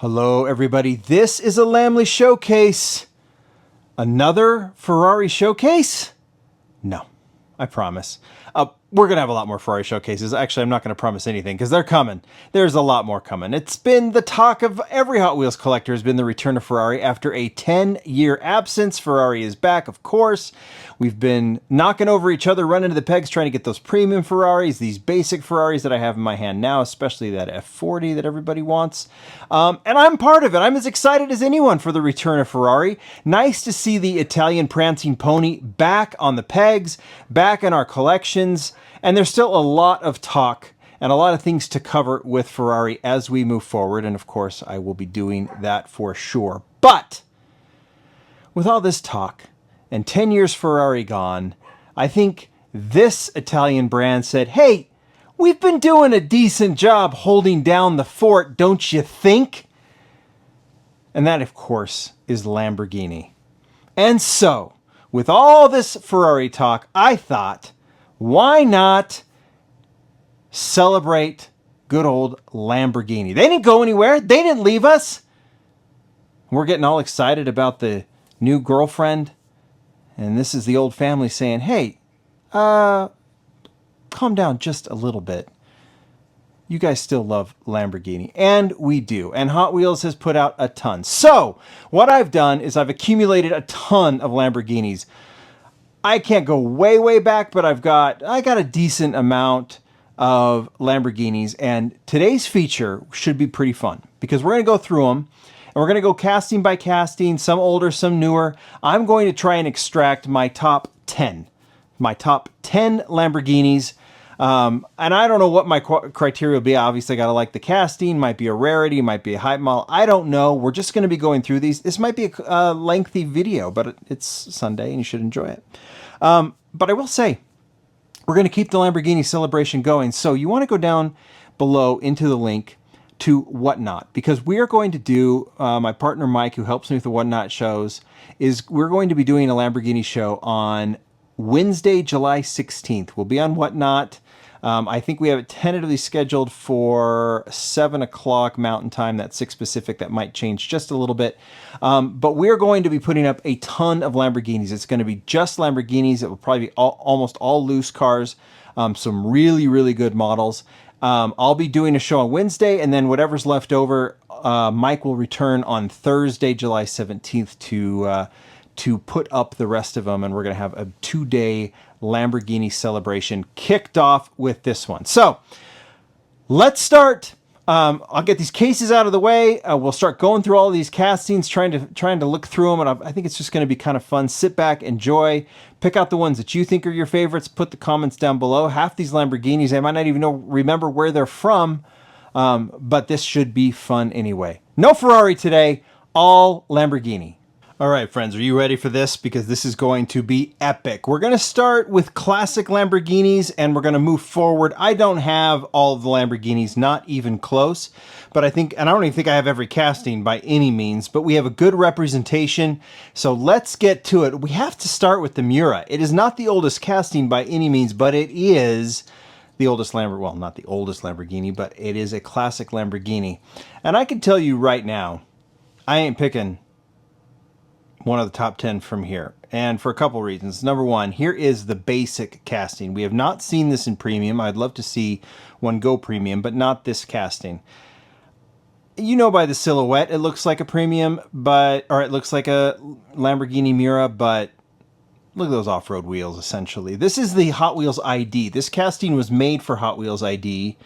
Hello, everybody. This is a Lamley showcase. Another Ferrari showcase? No, I promise. We're going to have a lot more Ferrari showcases. Actually, I'm not going to promise anything because they're coming. There's a lot more coming. It's been the talk of every Hot Wheels collector has been the return of Ferrari after a 10-year absence. Ferrari is back, of course. We've been knocking over each other, running to the pegs, trying to get those premium Ferraris, these basic Ferraris that I have in my hand now, especially that F40 that everybody wants. And I'm part of it. I'm as excited as anyone for the return of Ferrari. Nice to see the Italian prancing pony back on the pegs, back in our collections. And there's still a lot of talk and a lot of things to cover with Ferrari as we move forward. And of course, I will be doing that for sure. But with all this talk and 10 years Ferrari gone, I think this Italian brand said, hey, we've been doing a decent job holding down the fort, don't you think? And that, of course, is Lamborghini. And so, with all this Ferrari talk, I thought, why not celebrate good old Lamborghini? They didn't go anywhere. They didn't leave us. We're getting all excited about the new girlfriend. And this is the old family saying, hey, calm down just a little bit. You guys still love Lamborghini. And we do. And Hot Wheels has put out a ton. So what I've done is I've accumulated a ton of Lamborghinis. I can't go way back, but I got a decent amount of Lamborghinis, and today's feature should be pretty fun because we're going to go through them and we're going to go casting by casting, some older, some newer. I'm going to try and extract my top 10 Lamborghinis. And I don't know what my criteria will be. Obviously, I got to like the casting, might be a rarity, might be a hype model. I don't know. We're just going to be going through these. This might be a lengthy video, but it's Sunday and you should enjoy it. But I will say, we're going to keep the Lamborghini Celebration going. So you want to go down below into the link to Whatnot, because we are going to do, my partner Mike, who helps me with the Whatnot shows, we're going to be doing a Lamborghini show on Wednesday, July 16th. We'll be on Whatnot. I think we have it tentatively scheduled for 7 o'clock Mountain Time. That's 6 Pacific. That might change just a little bit. But we're going to be putting up a ton of Lamborghinis. It's going to be just Lamborghinis. It will probably be almost all loose cars. Some really good models. I'll be doing a show on Wednesday, and then whatever's left over, Mike will return on Thursday, July 17th to put up the rest of them, and we're going to have a 2-day Lamborghini celebration kicked off with this one. So let's start. I'll get these cases out of the way. We'll start going through all of these castings, trying to look through them, and I think it's just going to be kind of fun. Sit back, enjoy, pick out the ones that you think are your favorites. Put the comments down below. Half these Lamborghinis, I might not even remember where they're from, but this should be fun anyway. No Ferrari today, all Lamborghini. All right, friends, are you ready for this? Because this is going to be epic. We're going to start with classic Lamborghinis, and we're going to move forward. I don't have all of the Lamborghinis, not even close, but I don't even think I have every casting by any means, but we have a good representation, so let's get to it. We have to start with the Miura. It is not the oldest casting by any means, but it is the oldest Lamborghini. Well, not the oldest Lamborghini, but it is a classic Lamborghini. And I can tell you right now, I ain't picking one of the top 10 from here, and for a couple reasons. Number one, here is the basic casting. We have not seen this in premium. I'd love to see one go premium, but not this casting. You know by the silhouette, it looks like a premium, or it looks like a Lamborghini Miura, but look at those off-road wheels, essentially. This is the Hot Wheels ID. This casting was made for Hot Wheels ID,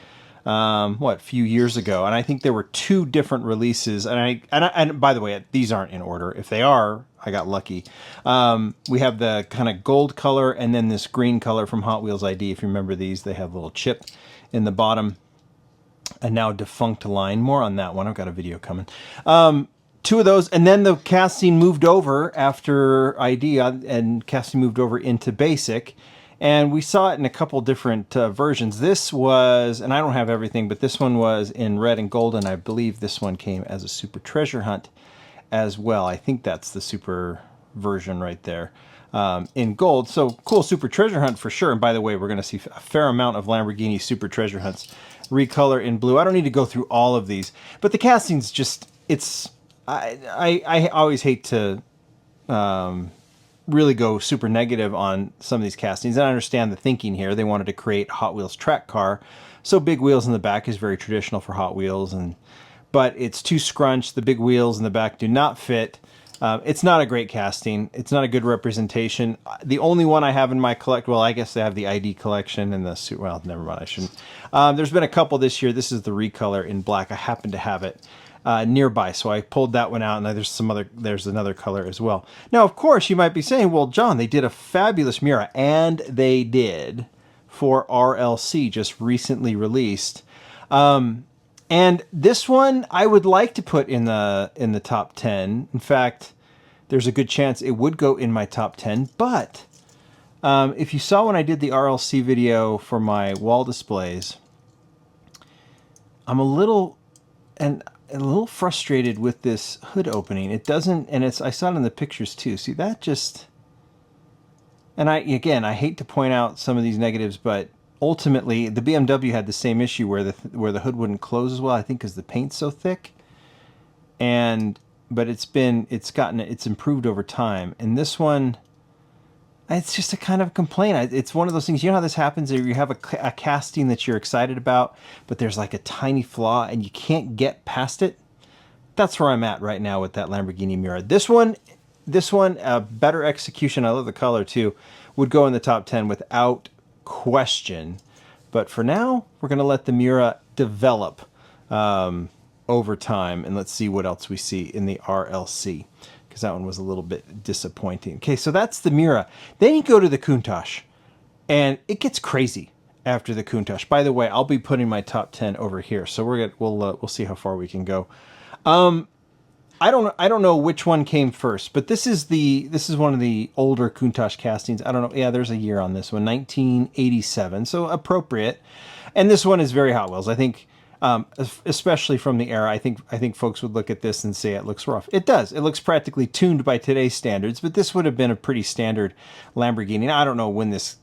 a few years ago, and I think there were 2 different releases, and by the way, these aren't in order. If they are, I got lucky. We have the kind of gold color and then this green color from Hot Wheels ID. If you remember these, they have a little chip in the bottom, a now defunct line. More on that one. I've got a video coming. 2 of those, and then the casting moved over after ID, and casting moved over into basic. And we saw it in a couple different versions. This was, and I don't have everything, but this one was in red and gold, and I believe this one came as a Super Treasure Hunt as well. I think that's the Super version right there in gold. So cool Super Treasure Hunt for sure. And by the way, we're going to see a fair amount of Lamborghini Super Treasure Hunts recolor in blue. I don't need to go through all of these, but the casting's just, it's I always hate to really go super negative on some of these castings. And I understand the thinking here. They wanted to create Hot Wheels track car, so big wheels in the back is very traditional for Hot Wheels, but it's too scrunched. The big wheels in the back do not fit. It's not a great casting. It's not a good representation. The only one I have in my well, I guess they have the ID collection and the suit. Well, never mind. I shouldn't. There's been a couple this year. This is the recolor in black. I happen to have it nearby, so I pulled that one out, and there's another color as well. Now, of course, you might be saying, well, John, they did a fabulous Miura, and they did, for RLC, just recently released. And this one I would like to put in the top 10. In fact, there's a good chance it would go in my top 10. But if you saw when I did the RLC video for my wall displays, I'm a little frustrated with this hood opening. It doesn't, and I saw it in the pictures too. See, that just, and I hate to point out some of these negatives, but ultimately, the BMW had the same issue where the hood wouldn't close as well. I think because the paint's so thick, but it's improved over time. And this one, it's just a kind of complaint. It's one of those things. You know how this happens? You have a casting that you're excited about, but there's like a tiny flaw, and you can't get past it. That's where I'm at right now with that Lamborghini Miura. This one, a better execution. I love the color too. Would go in the top 10 without question. But for now, we're going to let the Miura develop over time, and let's see what else we see in the RLC, because that one was a little bit disappointing. Okay, so that's the Miura. Then you go to the Countach, and it gets crazy after the Countach. By the way, I'll be putting my top 10 over here, so we'll see how far we can go. I don't know which one came first, but this is one of the older Countach castings. I don't know. Yeah, there's a year on this one, 1987, so appropriate. And this one is very Hot Wheels. I think, especially from the era, I think folks would look at this and say it looks rough. It does. It looks practically tuned by today's standards, but this would have been a pretty standard Lamborghini. Now, I don't know when this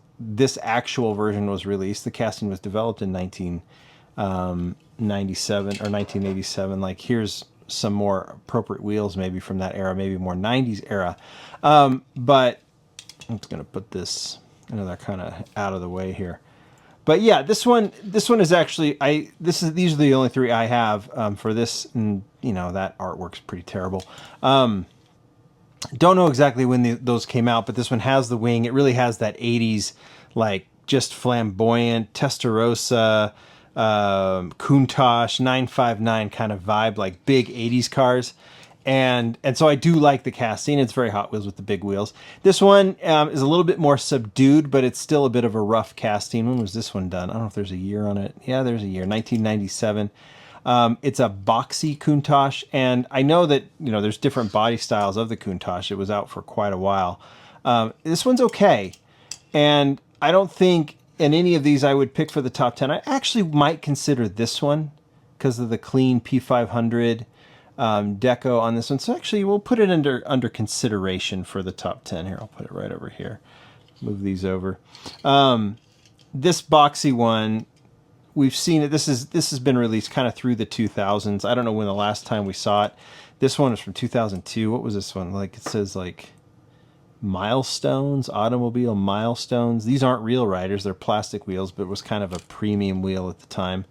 actual version was released. The casting was developed in 1997 or 1987. Like, here's some more appropriate wheels maybe from that era, maybe more 90s era. But I'm just going to put this another kind of out of the way here. But yeah, this one is actually, these are the only three I have for this, and you know, that artwork's pretty terrible. Don't know exactly when those came out, but this one has the wing. It really has that 80s, like, just flamboyant Testarossa, Countach 959 kind of vibe, like big 80s cars. And so I do like the casting. It's very Hot Wheels with the big wheels. This one is a little bit more subdued, but it's still a bit of a rough casting. When was this one done? I don't know if there's a year on it. Yeah, there's a year, 1997. It's a boxy Countach, and I know that, you know, there's different body styles of the Countach. It was out for quite a while. This one's okay, and I don't think in any of these I would pick for the top 10. I actually might consider this one because of the clean P500 deco on this one. So actually we'll put it under consideration for the top 10 here. I'll put it right over here. Move these over. This boxy one, we've seen it. This has been released kind of through the 2000s. I don't know when the last time we saw it. This one is from 2002. What was this one? Like, it says like milestones, automobile milestones. These aren't real riders. They're plastic wheels, but it was kind of a premium wheel at the time.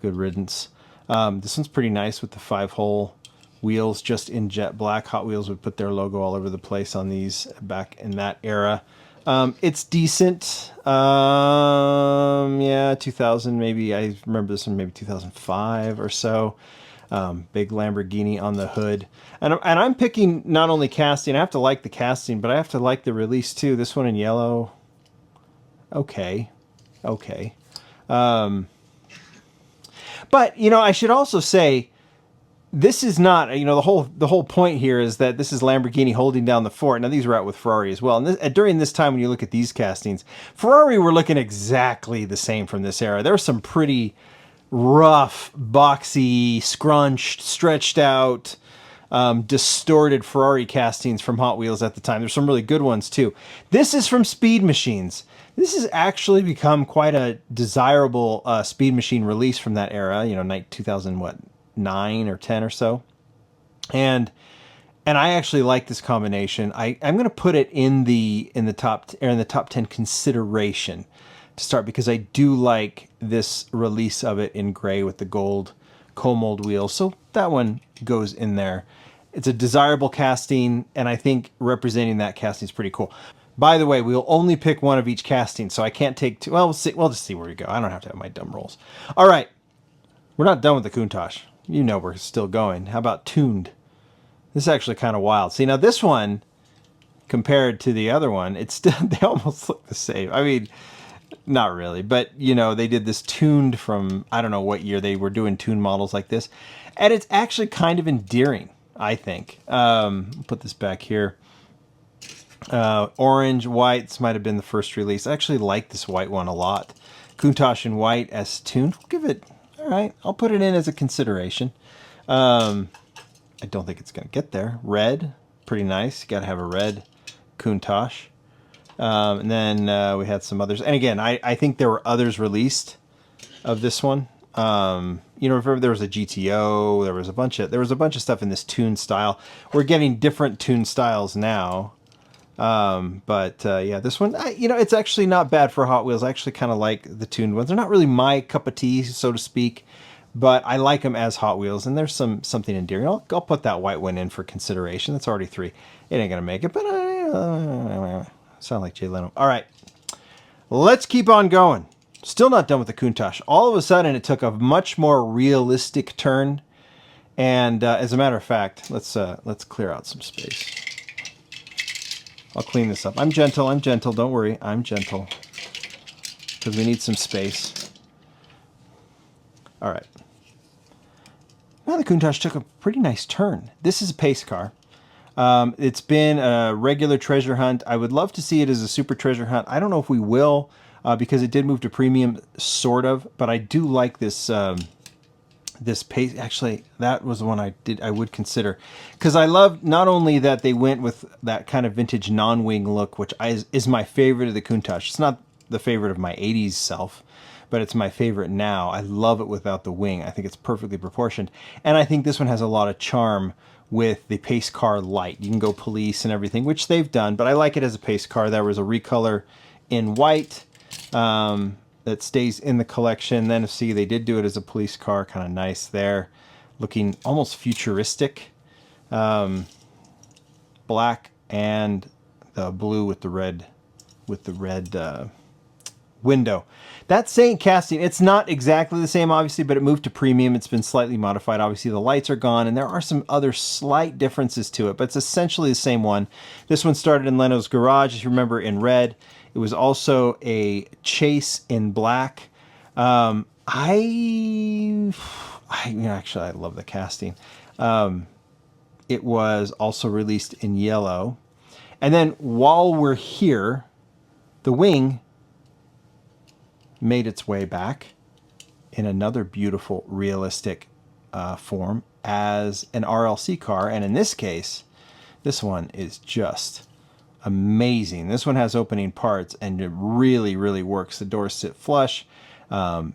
Good riddance. This one's pretty nice with the 5-hole wheels just in jet black. Hot Wheels would put their logo all over the place on these back in that era. It's decent. Yeah, 2000 maybe. I remember this one maybe 2005 or so. Big Lamborghini on the hood. And I'm picking not only casting, I have to like the casting, but I have to like the release too. This one in yellow. Okay. But, you know, I should also say, this is not, you know, the whole point here is that this is Lamborghini holding down the fort. Now, these were out with Ferrari as well. And during this time, when you look at these castings, Ferrari were looking exactly the same from this era. There were some pretty rough, boxy, scrunched, stretched out, distorted Ferrari castings from Hot Wheels at the time. There's some really good ones, too. This is from Speed Machines. This has actually become quite a desirable Speed Machine release from that era, you know, 2009 or 10 or so. And I actually like this combination. I'm going to put it in the top 10 consideration to start, because I do like this release of it in gray with the gold co-mold wheels. So that one goes in there. It's a desirable casting, and I think representing that casting is pretty cool. By the way, we'll only pick one of each casting, so I can't take two. Well, we'll see. We'll just see where we go. I don't have to have my dumb rolls. All right. We're not done with the Countach. You know we're still going. How about tuned? This is actually kind of wild. See, now this one, compared to the other one, it's still, they almost look the same. I mean, not really, but you know, they did this tuned from, I don't know what year they were doing tuned models like this. And it's actually kind of endearing, I think. Put this back here. Orange, white, this might have been the first release. I actually like this white one a lot. Countach in white as tuned. We'll give it, all right, I'll put it in as a consideration. I don't think it's going to get there. Red, pretty nice. You got to have a red Countach. And then we had some others. And again, I think there were others released of this one. You know, remember there was a GTO. There was a bunch of stuff in this tune style. We're getting different tune styles now. Yeah, this one, you know, it's actually not bad for Hot Wheels. I actually kind of like the tuned ones. They're not really my cup of tea, so to speak, but I like them as Hot Wheels, and there's something endearing. I'll put that white one in for consideration. That's already 3. It ain't gonna make it, but sound like Jay Leno. All right, let's keep on going. Still not done with the Countach. All of a sudden, it took a much more realistic turn, and as a matter of fact, let's clear out some space. I'll clean this up. I'm gentle. Don't worry. I'm gentle, because we need some space. All right. Now the Countach took a pretty nice turn. This is a pace car. It's been a regular treasure hunt. I would love to see it as a super treasure hunt. I don't know if we will, because it did move to premium, sort of. But I do like this this pace. Actually, that was the one I would consider, because I love not only that they went with that kind of vintage non-wing look, which is my favorite of the Countach. It's not the favorite of my 80s self, but it's my favorite now. I love it without the wing. I think it's perfectly proportioned. And I think this one has a lot of charm with the pace car light. You can go police and everything, which they've done, but I like it as a pace car. There was a recolor in white that stays in the collection. Then see, they did do it as a police car, kind of nice there, looking almost futuristic. Black and the blue with the red window. That same casting, it's not exactly the same, obviously, but it moved to premium. It's been slightly modified. Obviously, the lights are gone, and there are some other slight differences to it, but it's essentially the same one. This one started in Leno's garage, as you remember, in red. It was also a chase in black. Actually, I love the casting. It was also released in yellow. And then while we're here, the wing made its way back in another beautiful, realistic form as an RLC car. And in this case, this one is just amazing. This one has opening parts, and it really, really works. The doors sit flush. The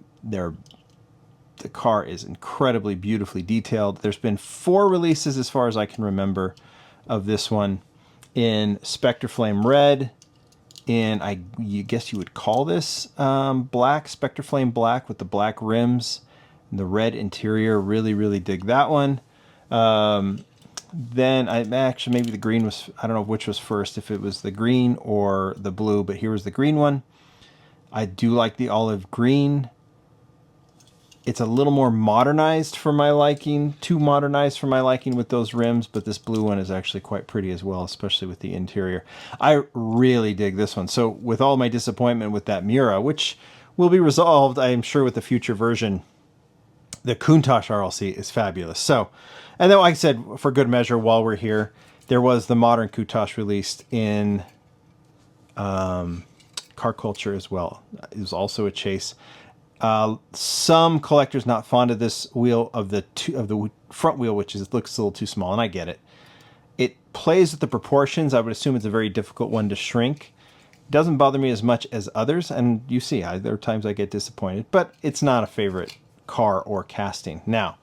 car is incredibly beautifully detailed. There's been 4 releases, as far as I can remember, of this one in Spectre Flame Red, in, you guess you would call this black, Spectre Flame Black with the black rims and the red interior. Really, really dig that one. Then actually, maybe the green was, I don't know which was first, if it was the green or the blue, but here was the green one. I do like the olive green. It's a little more modernized for my liking, too modernized for my liking with those rims, but this blue one is actually quite pretty as well, especially with the interior. I really dig this one. So with all my disappointment with that Miura, which will be resolved, I am sure, with the future version, the Countach RLC is fabulous. So, and then, like I said, for good measure, while we're here, there was the modern Countach released in Car Culture as well. It was also a chase. Some collectors not fond of this wheel, of the front wheel, which looks a little too small, and I get it. It plays with the proportions. I would assume it's a very difficult one to shrink. It doesn't bother me as much as others, and you see, there are times I get disappointed, but it's not a favorite car or casting. Now,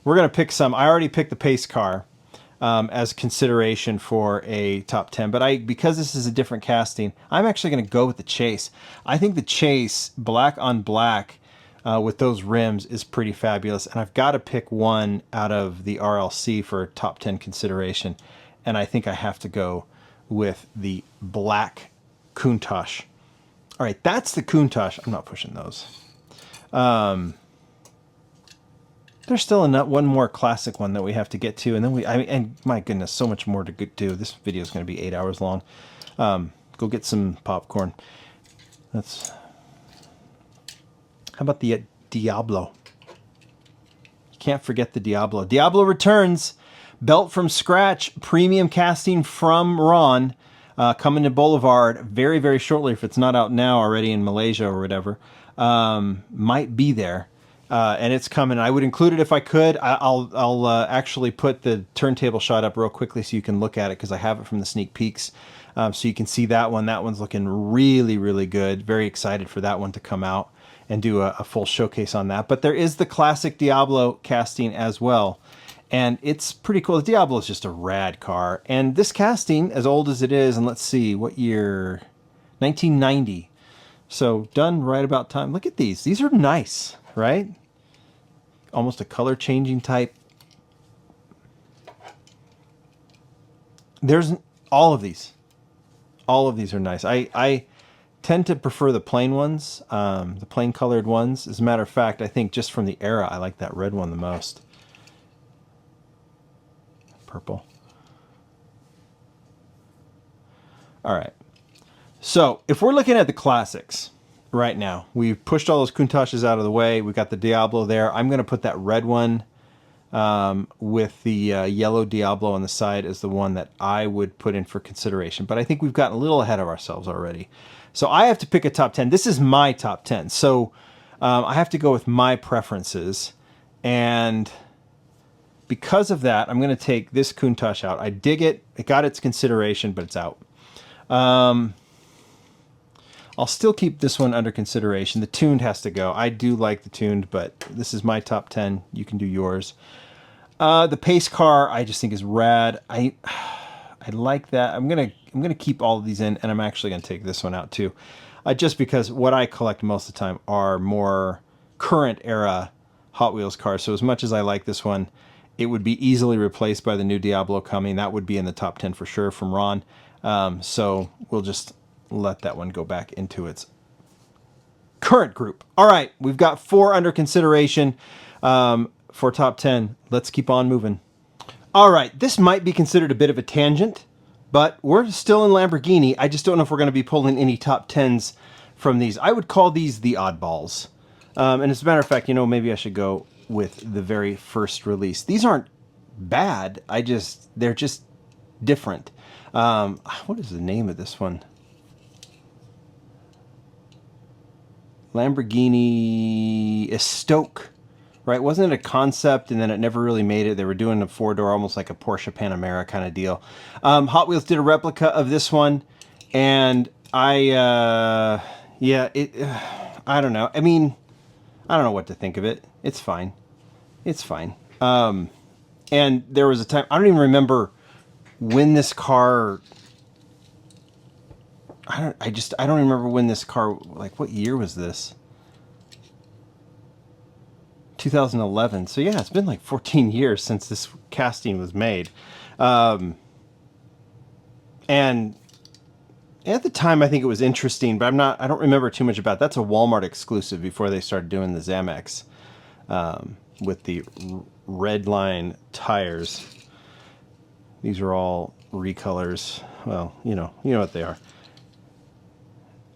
we're going to pick some. I already picked the pace car. as consideration for a top 10. But because this is a different casting, I'm actually going to go with the Chase. I think the Chase, black on black, with those rims is pretty fabulous. And I've got to pick one out of the RLC for top 10 consideration. And I think I have to go with the black Countach. All right, that's the Countach. I'm not pushing those. There's still one more classic one that we have to get to, and then and my goodness, so much more to do. This video is going to be 8 hours long. Go get some popcorn. How about the Diablo? You can't forget the Diablo. Diablo returns, built from scratch, premium casting from Ron, coming to Boulevard very, very shortly. If it's not out now already in Malaysia or whatever, might be there. And it's coming. I would include it if I could. I'll actually put the turntable shot up real quickly so you can look at it, because I have it from the sneak peeks. So you can see that one. That one's looking really, really good. Very excited for that one to come out and do a full showcase on that. But there is the classic Diablo casting as well. And it's pretty cool. The Diablo is just a rad car. And this casting, as old as it is, and let's see, what year? 1990. So done right about time. Look at these. These are nice, right? Almost a color changing type. There's all of these. All of these are nice. I tend to prefer the plain ones, the plain colored ones. As a matter of fact, I think just from the era, I like that red one the most. Purple. All right. So if we're looking at the classics right now, we've pushed all those Countaches out of the way. We've got the Diablo there. I'm going to put that red one with the yellow Diablo on the side as the one that I would put in for consideration. But I think we've gotten a little ahead of ourselves already. So I have to pick a top 10. This is my top 10. So I have to go with my preferences. And because of that, I'm going to take this Countach out. I dig it. It got its consideration, but it's out. I'll still keep this one under consideration. The tuned has to go. I do like the tuned, but this is my top 10. You can do yours. The pace car, I just think is rad. I like that. I'm gonna keep all of these in, and I'm actually gonna take this one out too, just because what I collect most of the time are more current era Hot Wheels cars. So as much as I like this one, it would be easily replaced by the new Diablo coming. That would be in the top 10 for sure from Ron. So we'll just let that one go back into its current group. All right, we've got 4 under consideration for top 10. Let's keep on moving. All right, this might be considered a bit of a tangent, but we're still in Lamborghini. I just don't know if we're going to be pulling any top 10s from these. I would call these the oddballs. And as a matter of fact, you know, maybe I should go with the very first release. These aren't bad. They're just different. What is the name of this one? Lamborghini Es Stoke, right? Wasn't it a concept and then it never really made it? They were doing a 4-door, almost like a Porsche Panamera kind of deal. Hot Wheels did a replica of this one, and I don't know. I mean, I don't know what to think of it. It's fine. It's fine. And there was a time, I don't even remember when this car... I don't remember when this car, like, what year was this? 2011. So yeah, it's been like 14 years since this casting was made. And at the time, I think it was interesting, but I don't remember too much about it. That's a Walmart exclusive before they started doing the Zamex, with the red line tires. These are all recolors. Well, you know what they are.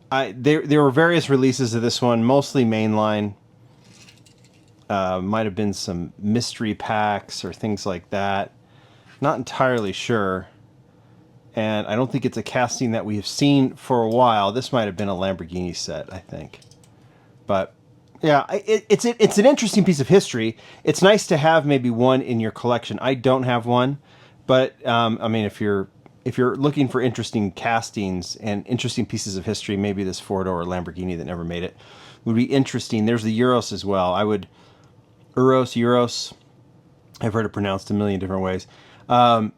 There were various releases of this one, mostly mainline. Might have been some mystery packs or things like that. Not entirely sure. And I don't think it's a casting that we have seen for a while. This might have been a Lamborghini set, I think. But yeah, it's an interesting piece of history. It's nice to have maybe one in your collection. I don't have one, but I mean, if you're looking for interesting castings and interesting pieces of history, maybe this 4-door Lamborghini that never made it would be interesting. There's the Euros as well. Euros. I've heard it pronounced a million different ways.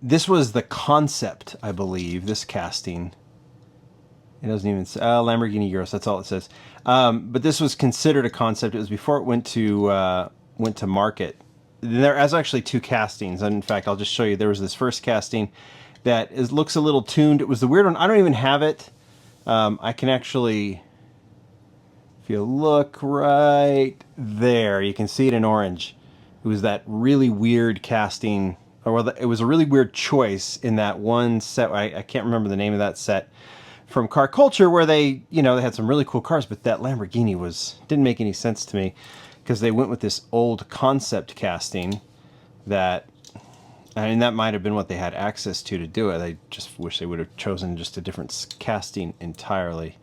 This was the concept, I believe, this casting. It doesn't even say Lamborghini Euros. That's all it says. But this was considered a concept. It was before it went to market. There is actually two castings. And in fact, I'll just show you. There was this first casting that looks a little tuned. It was the weird one. I don't even have it. I can actually, if you look right there, you can see it in orange. It was that really weird casting, or well, it was a really weird choice in that one set. I can't remember the name of that set from Car Culture, where they had some really cool cars, but that Lamborghini didn't make any sense to me because they went with this old concept casting that, I mean, that might have been what they had access to do it. I just wish they would have chosen just a different casting entirely.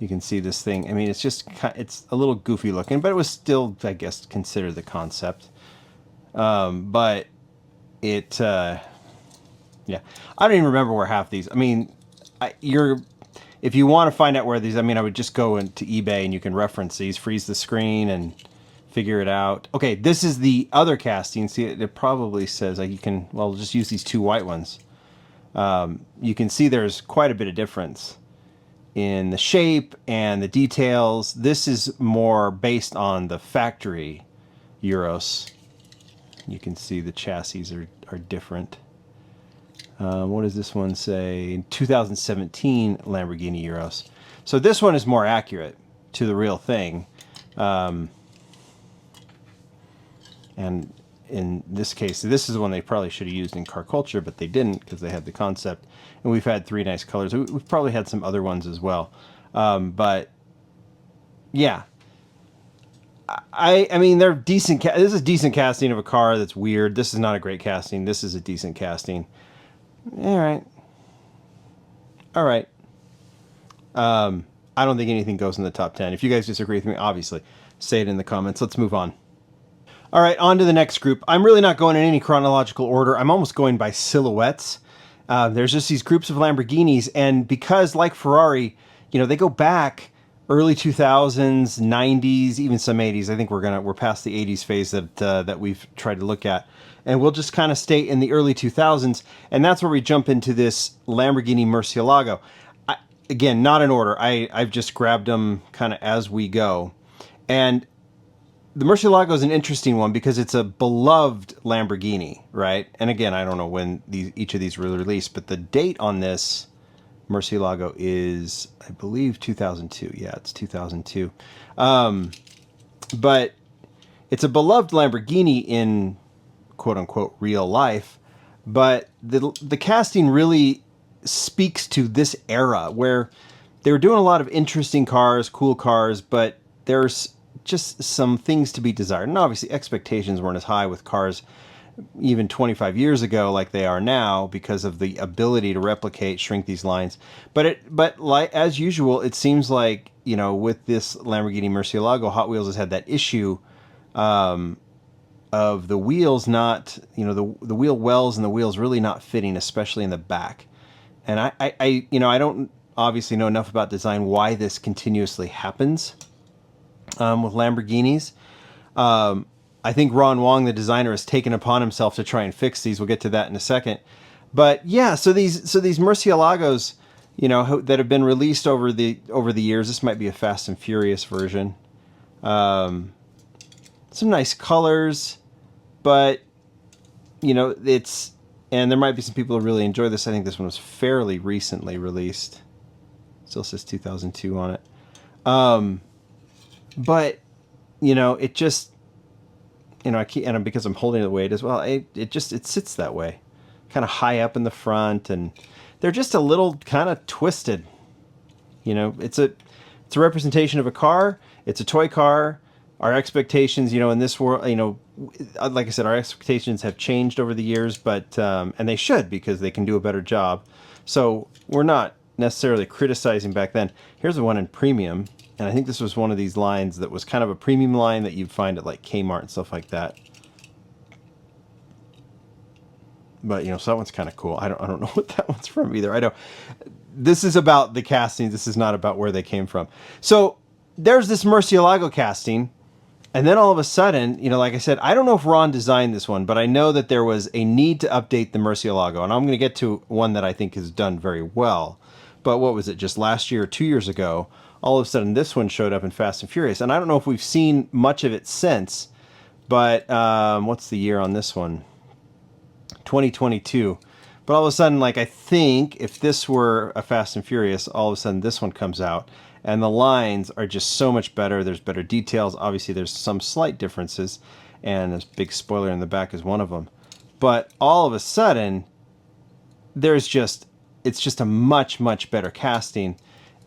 You can see this thing. I mean, it's a little goofy looking, but it was still, I guess, considered the concept. But it, yeah, I don't even remember where half these. I mean, if you want to find out where these, I mean, I would just go into eBay and you can reference these, freeze the screen, and figure it out. Okay, this is the other casting. See, it probably says like you can. Well, just use these two white ones. You can see there's quite a bit of difference in the shape and the details. This is more based on the factory Euros. You can see the chassis are different. What does this one say? 2017 Lamborghini Euros. So this one is more accurate to the real thing. And in this case, this is the one they probably should have used in Car Culture, but they didn't because they had the concept. And we've had three nice colors. We've probably had some other ones as well. But yeah. I mean, they're decent. This is a decent casting of a car that's weird. This is not a great casting. This is a decent casting. All right. All right. I don't think anything goes in the top 10. If you guys disagree with me, obviously, say it in the comments. Let's move on. All right, on to the next group. I'm really not going in any chronological order. I'm almost going by silhouettes. There's just these groups of Lamborghinis, and because, like Ferrari, they go back early 2000s, 90s, even some 80s. I think we're past the 80s phase that we've tried to look at. And we'll just kind of stay in the early 2000s, and that's where we jump into this Lamborghini Mercielago. Again, not in order. I've just grabbed them kind of as we go. And the Mercielago is an interesting one because it's a beloved Lamborghini, right? And again, I don't know when each of these were released, but the date on this Mercielago is, I believe, 2002. Yeah, it's 2002. But it's a beloved Lamborghini in quote-unquote real life, but the casting really speaks to this era where they were doing a lot of interesting cars, cool cars, but there's just some things to be desired. And obviously expectations weren't as high with cars even 25 years ago like they are now because of the ability to replicate, shrink these lines. But like as usual, it seems like, with this Lamborghini Murcielago, Hot Wheels has had that issue of the wheels not, the wheel wells and the wheels really not fitting, especially in the back. And I don't obviously know enough about design why this continuously happens with Lamborghinis. I think Ron Wong, the designer, has taken upon himself to try and fix these. We'll get to that in a second. But yeah, so these Murcielagos, that have been released over the years. This might be a Fast and Furious version. Some nice colors, but and there might be some people who really enjoy this. I think this one was fairly recently released. Still says 2002 on it. But it just, I keep, and because I'm holding it the way it is, well, it sits that way, kind of high up in the front, and they're just a little kind of twisted. It's a representation of a car. It's a toy car. Our expectations, in this world, like I said, our expectations have changed over the years, but and they should, because they can do a better job. So we're not necessarily criticizing back then. Here's the one in premium. And I think this was one of these lines that was kind of a premium line that you'd find at like Kmart and stuff like that. But so that one's kind of cool. I don't know what that one's from either. I know this is about the casting. This is not about where they came from. So there's this Murcielago casting, And then all of a sudden, you know, like I said, I don't know if Ron designed this one, but I know that there was a need to update the Murcielago. And I'm going to get to one that I think is done very well. But what was it, just last year or 2 years ago, all of a sudden this one showed up in Fast and Furious. And I don't know if we've seen much of it since, but what's the year on this one? 2022. But all of a sudden, like, I think if this were a Fast and Furious, all of a sudden this one comes out. And the lines are just so much better. There's better details. Obviously, there's some slight differences. And this big spoiler in the back is one of them. But all of a sudden, it's just a much, much better casting.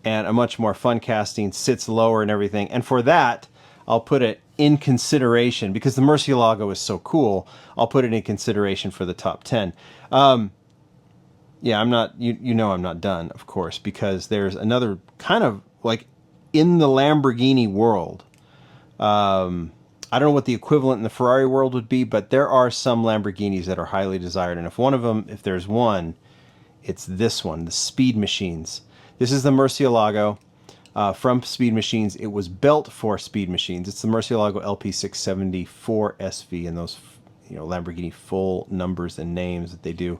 And a much more fun casting. Sits lower and everything. And for that, I'll put it in consideration. Because the Murcielago is so cool, I'll put it in consideration for the top 10. Yeah, I'm not, you know I'm not done, of course, because there's another kind of, like, in the Lamborghini world. I don't know what the equivalent in the Ferrari world would be, but there are some Lamborghinis that are highly desired. And if there's one, it's this one, the Speed Machines. This is the Murcielago from Speed Machines. It was built for Speed Machines. It's the Murcielago LP674 SV, and those, you know, Lamborghini full numbers and names that they do.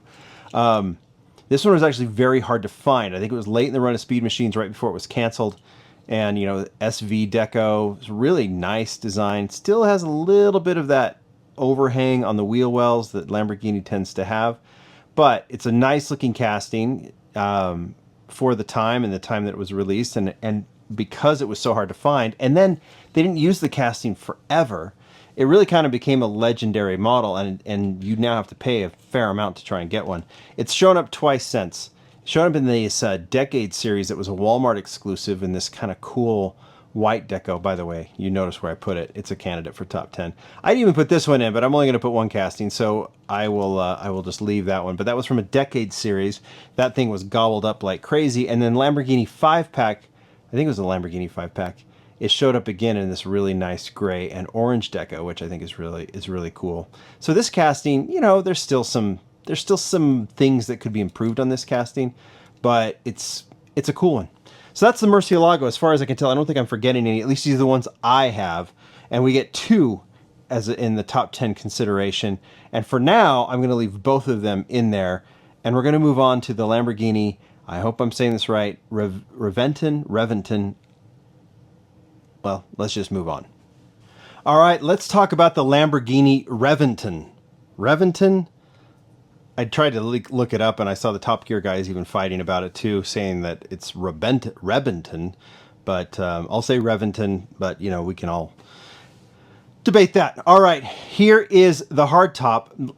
This one was actually very hard to find. I think it was late in the run of Speed Machines, right before it was canceled. And, you know, SV deco, it's really nice design. Still has a little bit of that overhang on the wheel wells that Lamborghini tends to have. But it's a nice looking casting for the time and the time that it was released. And because it was so hard to find, and then they didn't use the casting forever, it really kind of became a legendary model, and you now have to pay a fair amount to try and get one. It's shown up twice since. It showed up in this Decade series that was a Walmart exclusive in this kind of cool white deco. By the way, you notice where I put it. It's a candidate for top 10. I didn't even put this one in, but I'm only going to put one casting, so I will just leave that one. But that was from a Decade series. That thing was gobbled up like crazy. And then Lamborghini 5-pack, I think it was a Lamborghini 5-pack, it showed up again in this really nice gray and orange deco, which I think is really cool. So this casting, you know, there's still some things that could be improved on this casting, but it's a cool one. So that's the Murcielago. As far as I can tell, I don't think I'm forgetting any. At least these are the ones I have, and we get two as in the top 10 consideration. And for now, I'm going to leave both of them in there, and we're going to move on to the Lamborghini. I hope I'm saying this right. Reventon. Well, let's just move on. All right, let's talk about the Lamborghini Reventon. Reventon? I tried to look it up, and I saw the Top Gear guys even fighting about it too, saying that it's Reventon, but I'll say Reventon, but, you know, we can all debate that. All right, here is the hardtop.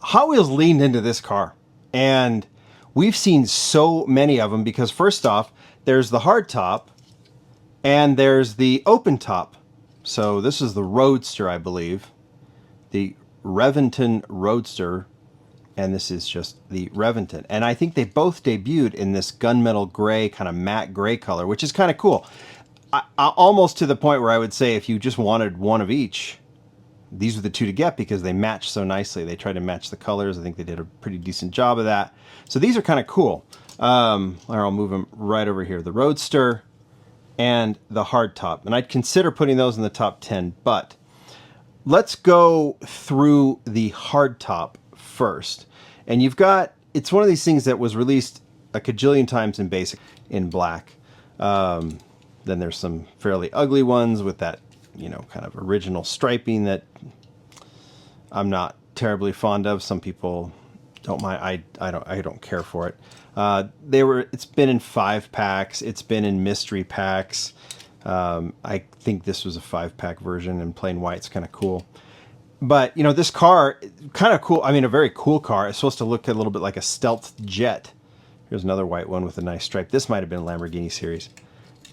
Hot Wheels leaned into this car, and we've seen so many of them because, first off, there's the hardtop, and there's the open top. So this is the Roadster, I believe. The Reventon Roadster. And this is just the Reventon. And I think they both debuted in this gunmetal gray, kind of matte gray color, which is kind of cool. Almost to the point where I would say if you just wanted one of each, these are the two to get because they match so nicely. They try to match the colors. I think they did a pretty decent job of that. So these are kind of cool. I'll move them right over here. The Roadster and the hardtop. And I'd consider putting those in the top 10, but let's go through the hardtop first. And you've got, it's one of these things that was released a cajillion times in basic, in black. Then there's some fairly ugly ones with that, you know, kind of original striping that I'm not terribly fond of. Some people don't mind. I don't care for it. It's been in 5-packs. It's been in mystery packs. I think this was a 5-pack version in plain white. It's kind of cool. But, you know, this car, kind of cool. I mean, a very cool car. It's supposed to look a little bit like a stealth jet. Here's another white one with a nice stripe. This might have been a Lamborghini series.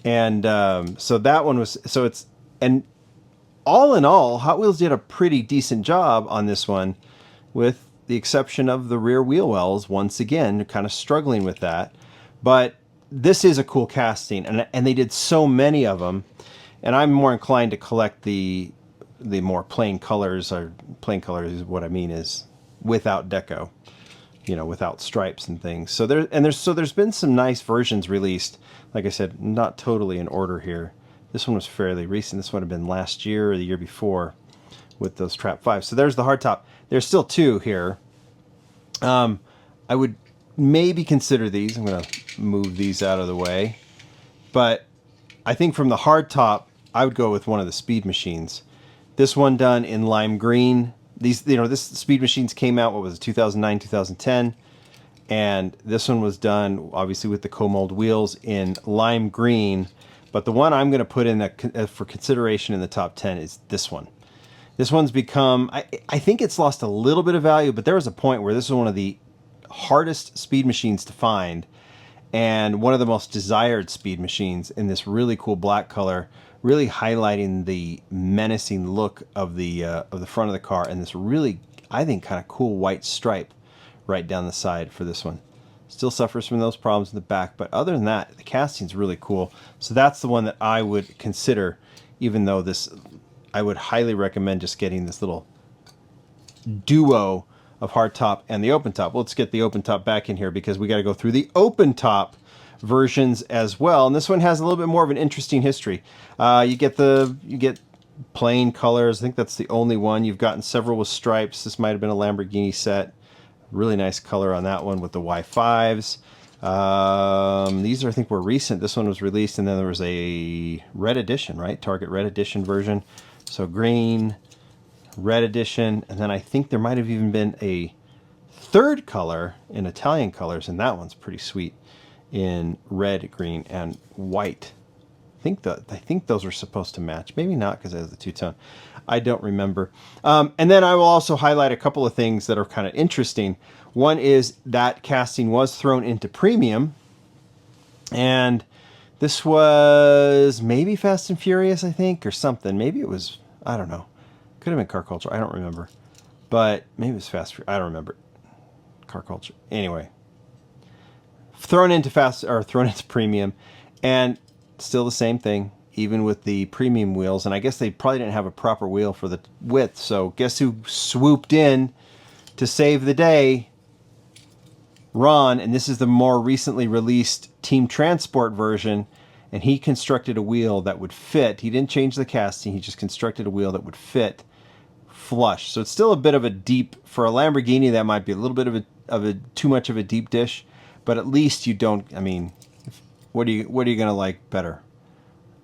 And so that one was, so it's, and all in all, Hot Wheels did a pretty decent job on this one, with the exception of the rear wheel wells. Once again, kind of struggling with that. But this is a cool casting, and they did so many of them. And I'm more inclined to collect the more plain colors, or plain colors is what I mean is without deco, you know, without stripes and things. So there's been some nice versions released. Like I said, not totally in order here. This one was fairly recent. This would have been last year or the year before with those Trap 5s. So there's the hardtop. There's still two here. I would maybe consider these. I'm going to move these out of the way. But I think from the hardtop, I would go with one of the Speed Machines. This one done in lime green. These, this Speed Machines came out, what was it, 2009, 2010. And this one was done, obviously, with the co-mold wheels in lime green. But the one I'm going to put in for consideration in the top 10 is this one. This one's become, I think it's lost a little bit of value, but there was a point where this was one of the hardest Speed Machines to find and one of the most desired Speed Machines in this really cool black color, really highlighting the menacing look of the front of the car and this really, I think, kind of cool white stripe right down the side for this one. Still suffers from those problems in the back, but other than that, the casting's really cool. So that's the one that I would consider, even though I would highly recommend just getting this little duo of hardtop and the open top. Well, let's get the open top back in here because we got to go through the open top versions as well. And this one has a little bit more of an interesting history. You get plain colors. I think that's the only one. You've gotten several with stripes. This might have been a Lamborghini set. Really nice color on that one with the Y5s. These are, I think, were recent. This one was released, and then there was a red edition, right? Target red edition version. So green, red edition, and then I think there might have even been a third color in Italian colors, and that one's pretty sweet in red, green, and white. I think those are supposed to match. Maybe not because it has the two-tone. I don't remember. And then I will also highlight a couple of things that are kind of interesting. One is that casting was thrown into premium. And this was maybe Fast and Furious, I think, or something. Maybe it was, I don't know. Could have been Car Culture. I don't remember. But maybe it was Fast. I don't remember. Car Culture. Anyway. Thrown into premium. And still the same thing, even with the premium wheels. And I guess they probably didn't have a proper wheel for the width. So guess who swooped in to save the day? Ron. And this is the more recently released Team Transport version. And he constructed a wheel that would fit. He didn't change the casting. He just constructed a wheel that would fit flush. So it's still a bit of a deep, for a Lamborghini, that might be a little bit of a too much of a deep dish. But at least you don't, I mean, what are you going to like better?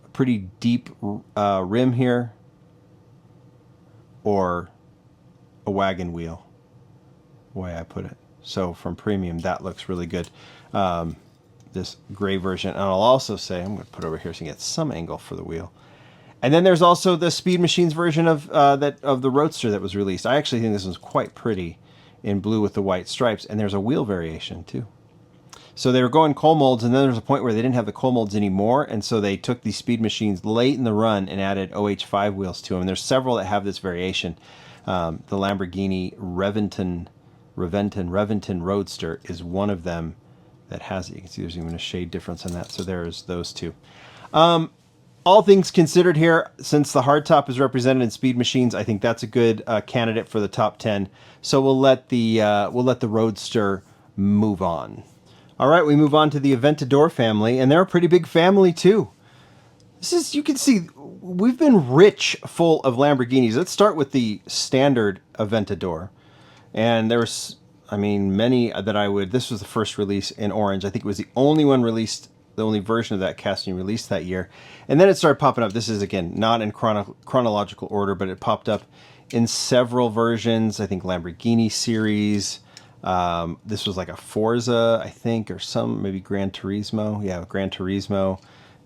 A pretty deep rim here, or a wagon wheel, the way I put it. So from premium, that looks really good. This gray version, and I'll also say, I'm going to put it over here so you get some angle for the wheel. And then there's also the Speed Machines version of the Roadster that was released. I actually think this was quite pretty in blue with the white stripes, and there's a wheel variation too. So they were going coal molds, and then there was a point where they didn't have the coal molds anymore, and so they took these Speed Machines late in the run and added OH5 wheels to them. And there's several that have this variation. The Lamborghini Reventon Roadster is one of them that has it. You can see there's even a shade difference on that. So there's those two. All things considered here, since the hardtop is represented in Speed Machines, I think that's a good candidate for the top 10. So we'll let the Roadster move on. All right, we move on to the Aventador family, and they're a pretty big family too. This is, you can see, we've been rich full of Lamborghinis. Let's start with the standard Aventador. And there's, I mean, many that I would, this was the first release in orange. I think it was the only one released, the only version of that casting released that year. And then it started popping up. This is, again, not in chronological order, but it popped up in several versions. I think Lamborghini series. This was like a Forza, I think, or some, maybe Gran Turismo. Yeah, Gran Turismo.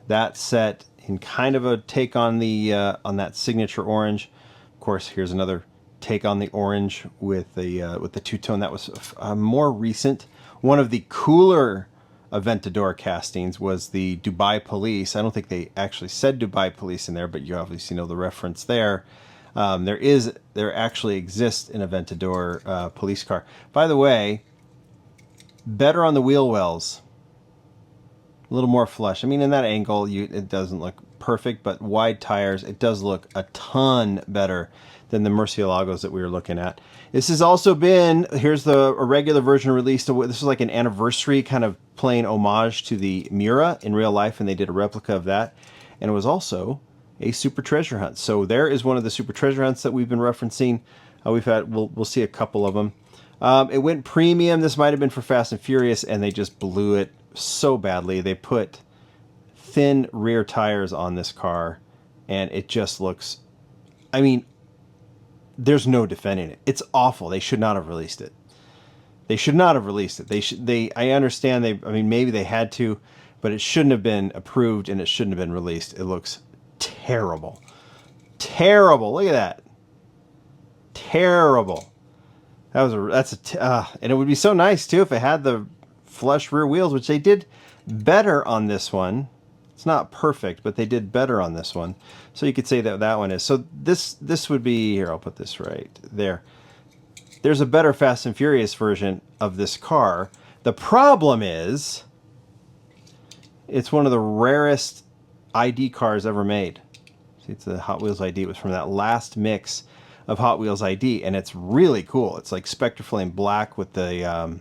That set in kind of a take on the on that signature orange. Of course, here's another take on the orange with the two-tone. That was more recent. One of the cooler Aventador castings was the Dubai Police. I don't think they actually said Dubai Police in there, but you obviously know the reference there. There actually exists an Aventador police car. By the way, better on the wheel wells. A little more flush. I mean, in that angle, it doesn't look perfect, but wide tires, it does look a ton better than the Murcielagos that we were looking at. This has also been, here's a regular version released. This is like an anniversary kind of playing homage to the Miura in real life, and they did a replica of that. and it was also a super treasure hunt. So there is one of the super treasure hunts that we've been referencing. We'll see a couple of them. It went premium. This might have been for Fast and Furious, and they just blew it so badly. They put thin rear tires on this car, and it just looks, I mean, there's no defending it. It's awful. They should not have released it. They should not have released it. I understand maybe they had to, but it shouldn't have been approved and it shouldn't have been released. It looks terrible. Terrible. Look at that. Terrible. And it would be so nice too if it had the flush rear wheels, which they did better on this one. It's not perfect, but they did better on this one. So you could say that that one is. So this would be, here, I'll put this right there. There's a better Fast and Furious version of this car. The problem is, it's one of the rarest ID cars ever made. See, it's a Hot Wheels ID. It was from that last mix of Hot Wheels ID, and it's really cool. It's like Spectre Flame Black with the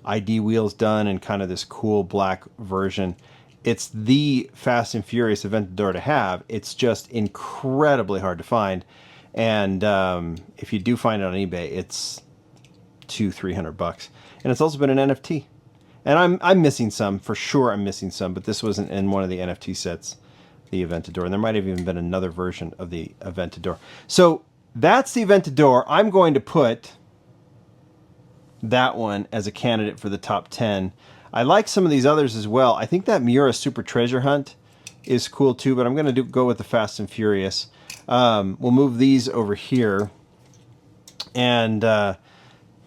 ID wheels done and kind of this cool black version. It's the Fast and Furious Aventador to have. It's just incredibly hard to find. And if you do find it on eBay, it's $200-300, and it's also been an NFT. And I'm missing some for sure. I'm missing some, but this wasn't in one of the NFT sets, the Aventador, and there might have even been another version of the Aventador. So that's the Aventador. I'm going to put that one as a candidate for the top 10. I like some of these others as well. I think that Miura Super Treasure Hunt is cool too, but I'm going to go with the Fast and Furious. We'll move these over here. And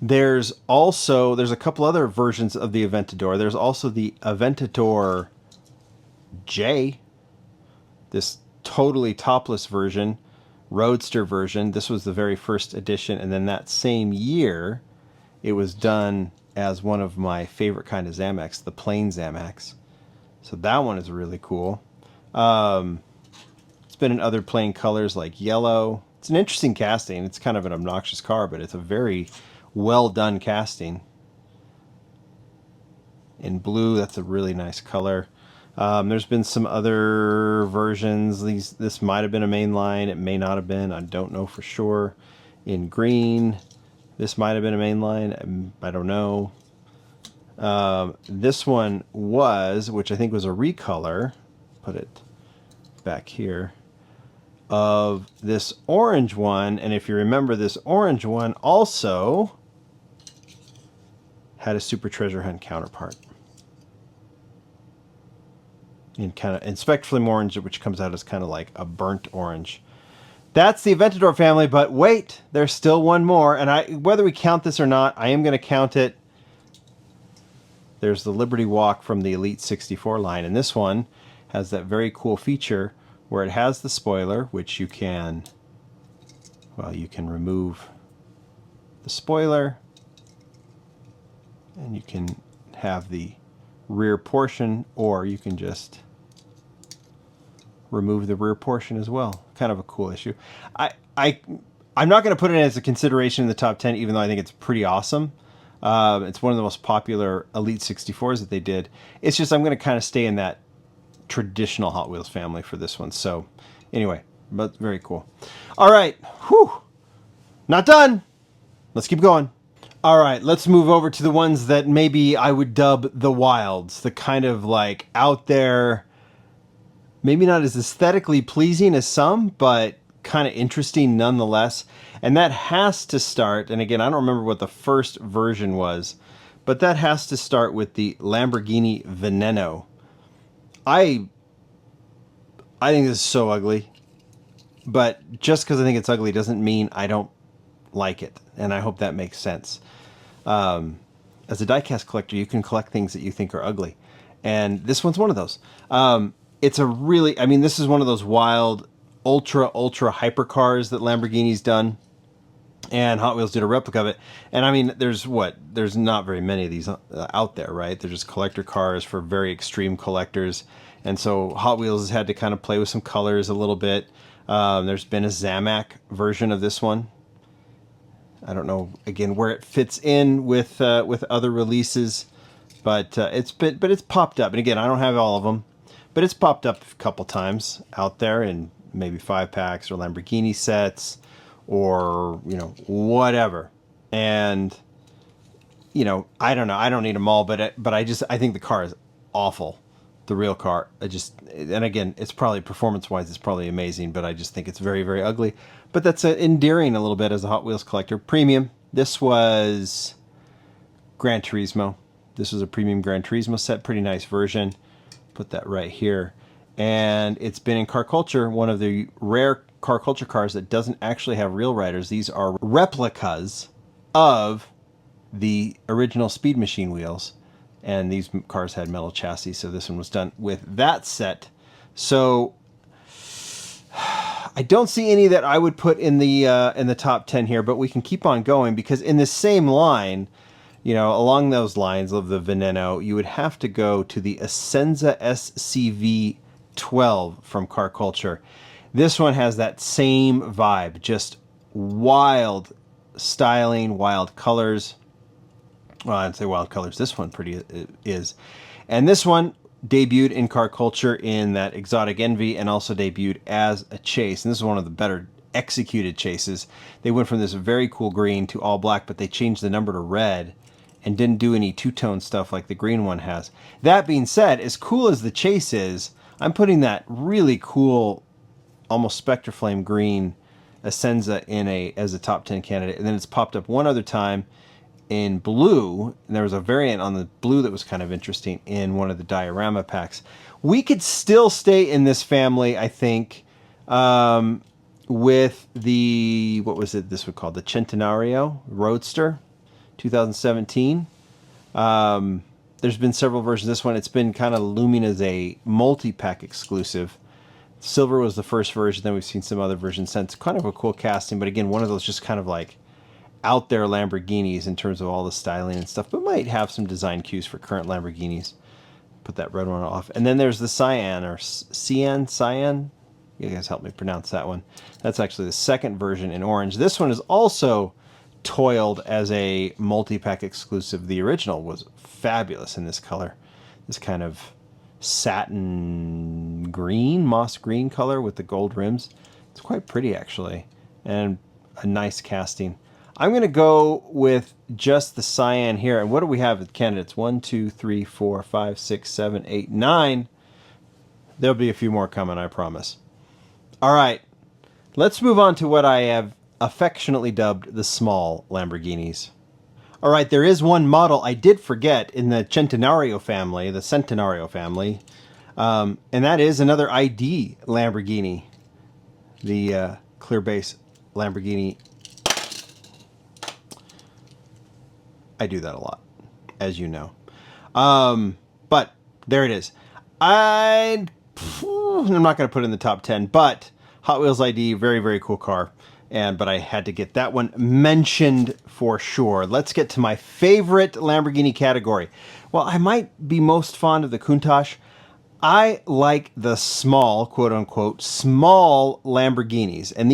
there's a couple other versions of the Aventador. There's also the Aventador J, this totally topless version, roadster version. This was the very first edition, and then that same year, it was done as one of my favorite kind of Zamax, the plain Zamax. So that one is really cool. It's been in other plain colors like yellow. It's an interesting casting. It's kind of an obnoxious car, but it's a very well done casting. In blue, that's a really nice color. There's been some other versions. This might have been a mainline. It may not have been. I don't know for sure. In green, this might have been a mainline. I don't know. This one was, which I think was a recolor. Put it back here. Of this orange one, and if you remember, this orange one also had a Super Treasure Hunt counterpart in Spectre Flame Orange, which comes out as kind of like a burnt orange. That's the Aventador family, but wait, there's still one more, and whether we count this or not, I am going to count it. There's the Liberty Walk from the Elite 64 line, and this one has that very cool feature where it has the spoiler, which you can remove the spoiler, and you can have the rear portion, or you can just remove the rear portion as well. Kind of a cool issue. I'm not going to put it as a consideration in the top 10, even though I think it's pretty awesome. It's one of the most popular Elite 64s that they did. It's just I'm going to kind of stay in that traditional Hot Wheels family for this one. So anyway, but very cool. All right. Whew. Not done. Let's keep going. All right, let's move over to the ones that maybe I would dub the wilds, the kind of like out there, maybe not as aesthetically pleasing as some, but kind of interesting nonetheless. And that has to start, and again, I don't remember what the first version was, but that has to start with the Lamborghini Veneno. I think this is so ugly, but just because I think it's ugly doesn't mean I don't like it, and I hope that makes sense. As a diecast collector, you can collect things that you think are ugly, and this one's one of those. It's a really, I mean, this is one of those wild, ultra hypercars that Lamborghini's done, and Hot Wheels did a replica of it. And I mean, there's not very many of these out there, right? They're just collector cars for very extreme collectors, and so Hot Wheels has had to kind of play with some colors a little bit. There's been a Zamac version of this one. I don't know, again, where it fits in with other releases, but it's popped up. And again, I don't have all of them, but it's popped up a couple times out there in maybe 5-packs or Lamborghini sets or, you know, whatever. And, you know, I don't know. I don't need them all, but I think the car is awful. The real car. And again, it's probably performance-wise, it's probably amazing, but I just think it's very, very ugly. But that's endearing a little bit as a Hot Wheels collector. Premium. This was Gran Turismo. This was a premium Gran Turismo set. Pretty nice version. Put that right here. And it's been in car culture, one of the rare car culture cars that doesn't actually have real riders. These are replicas of the original Speed Machine wheels. And these cars had metal chassis, so this one was done with that set. So I don't see any that I would put in the top 10 here, but we can keep on going because in the same line, you know, along those lines of the Veneno, you would have to go to the Essenza SCV 12 from Car Culture. This one has that same vibe, just wild styling, wild colors. Well, I'd say wild colors. This one pretty is. And this one debuted in Car Culture in that Exotic Envy and also debuted as a chase. And this is one of the better executed chases. They went from this very cool green to all black, but they changed the number to red and didn't do any two-tone stuff like the green one has. That being said, as cool as the chase is, I'm putting that really cool, almost Spectre Flame green Essenza in as a top 10 candidate. And then it's popped up one other time in blue, and there was a variant on the blue that was kind of interesting in one of the diorama packs. We could still stay in this family, I think, with the, what was it this was called? The Centenario Roadster, 2017. There's been several versions of this one. It's been kind of looming as a multi-pack exclusive. Silver was the first version, then we've seen some other versions since. Kind of a cool casting, but again, one of those just kind of like out there Lamborghinis in terms of all the styling and stuff, but might have some design cues for current Lamborghinis. Put that red one off. And then there's the Cyan, or Cyan. You guys help me pronounce that one. That's actually the second version in orange. This one is also toiled as a multi-pack exclusive. The original was fabulous in this color. This kind of satin green, moss green color with the gold rims. It's quite pretty actually, and a nice casting. I'm going to go with just the Cyan here. And what do we have with candidates? 1, 2, 3, 4, 5, 6, 7, 8, 9. There'll be a few more coming, I promise. All right. Let's move on to what I have affectionately dubbed the small Lamborghinis. All right, there is one model I did forget in the Centenario family, and that is another ID Lamborghini, the clear base Lamborghini. I do that a lot, as you know. But there it is. I'm not going to put it in the top 10, but Hot Wheels ID, very, very cool car. But I had to get that one mentioned for sure. Let's get to my favorite Lamborghini category. Well, I might be most fond of the Countach. I like the small, quote unquote, small Lamborghinis. And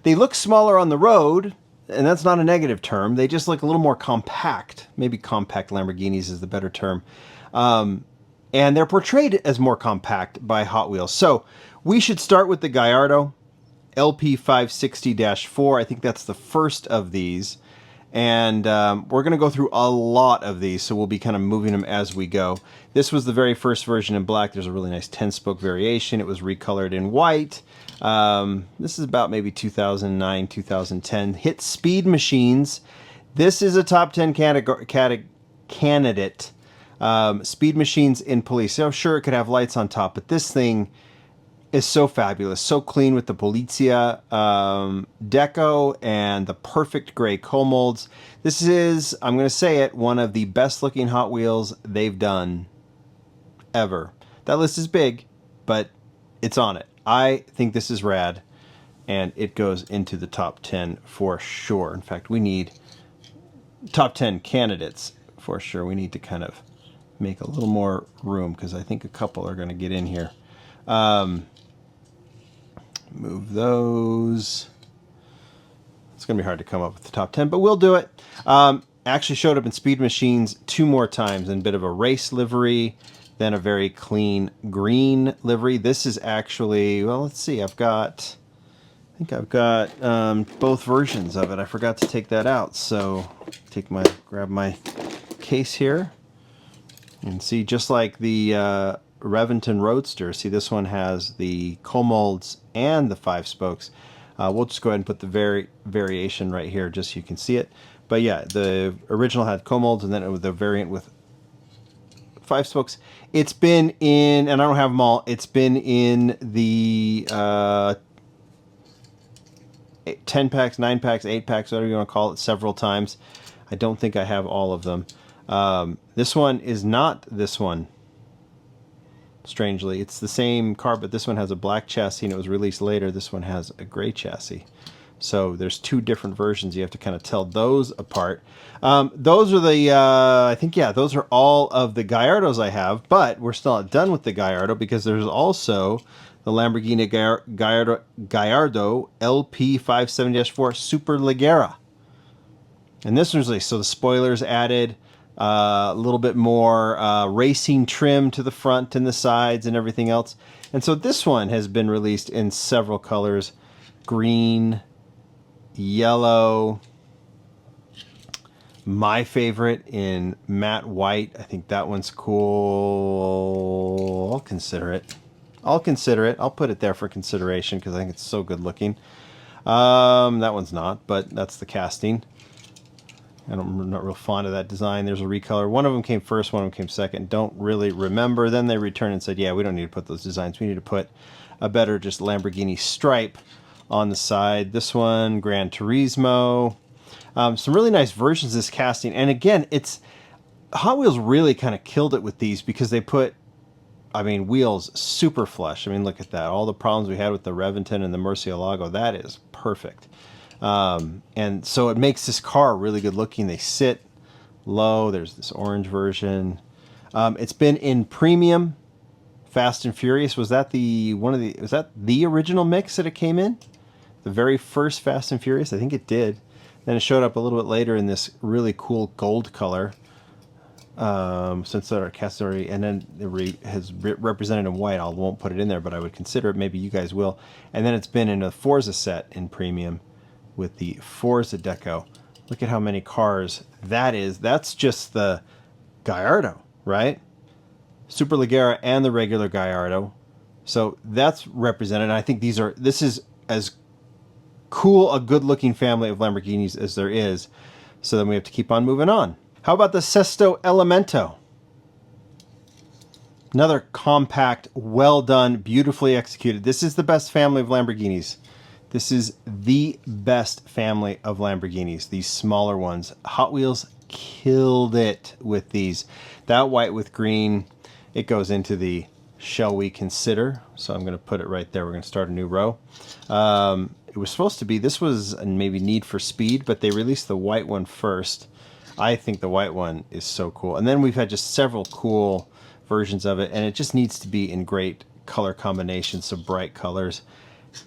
they look smaller on the road, and that's not a negative term. They just look a little more compact. Maybe compact Lamborghinis is the better term. And they're portrayed as more compact by Hot Wheels. So we should start with the Gallardo LP560-4. I think that's the first of these. And we're going to go through a lot of these, so we'll be kind of moving them as we go. This was the very first version in black. There's a really nice 10-spoke variation. It was recolored in white. This is about maybe 2009, 2010. Hit Speed Machines. This is a top 10 candidate. Speed Machines in police. So sure, it could have lights on top, but this thing is so fabulous, so clean with the Polizia deco and the perfect gray coal molds. This is, I'm going to say it, one of the best looking Hot Wheels they've done ever. That list is big, but it's on it. I think this is rad, and it goes into the top 10 for sure. In fact, we need top 10 candidates for sure. We need to kind of make a little more room because I think a couple are going to get in here. Move those. It's going to be hard to come up with the top 10, but we'll do it. Actually showed up in Speed Machines 2 more times in a bit of a race livery. Then a very clean green livery. This is actually, well, let's see. I think I've got both versions of it. I forgot to take that out. So grab my case here and see, just like the Reventon Roadster. See, this one has the co-molds and the 5 spokes. We'll just go ahead and put the variation right here just so you can see it. But yeah, the original had co-molds, and then it was the variant with 5 spokes. It's been in, and I don't have them all, it's been in the 10 packs, 9 packs, 8 packs, whatever you want to call it, several times. I don't think I have all of them. This one is not this one. Strangely, it's the same car, but this one has a black chassis and it was released later. This one has a gray chassis. So there's 2 different versions. You have to kind of tell those apart. Those are the, I think, yeah, those are all of the Gallardos I have, but we're still not done with the Gallardo because there's also the Lamborghini Gallardo LP570-4 Superleggera. And this was so the spoilers added, a little bit more racing trim to the front and the sides and everything else. And so this one has been released in several colors: green, yellow, my favorite in matte white. I think that one's cool. I'll consider it. I'll put it there for consideration because I think it's so good looking. That one's not, but that's the casting. I'm not real fond of that design. There's a recolor. One of them came first, one of them came second. Don't really remember. Then they returned and said, yeah, we don't need to put those designs. We need to put a better just Lamborghini stripe on the side. This one, Gran Turismo. Some really nice versions of this casting. And again, Hot Wheels really kind of killed it with these because they put, I mean, wheels super flush. I mean, look at that. All the problems we had with the Reventon and the Mercielago, that is perfect. And so it makes this car really good looking. They sit low. There's this orange version. It's been in premium Fast and Furious. Was that the original mix that it came in? The very first Fast and Furious? I think it did. Then it showed up a little bit later in this really cool gold color. Since our cast already, and then it has represented in white. I won't put it in there, but I would consider it. Maybe you guys will. And then it's been in a Forza set in premium with the Forza deco. Look at how many cars that is. That's just the Gallardo, right? Superleggera and the regular Gallardo. So that's represented. And I think this is as cool a good-looking family of Lamborghinis as there is. So then we have to keep on moving on. How about the Sesto Elemento? Another compact, well done, beautifully executed. This is the best family of Lamborghinis. This is the best family of Lamborghinis, these smaller ones. Hot Wheels killed it with these. That white with green, it goes into the shall we consider. So I'm going to put it right there. We're going to start a new row. It was supposed to be, this was maybe Need for Speed, but they released the white one first. I think the white one is so cool. And then we've had just several cool versions of it, and it just needs to be in great color combinations, some bright colors.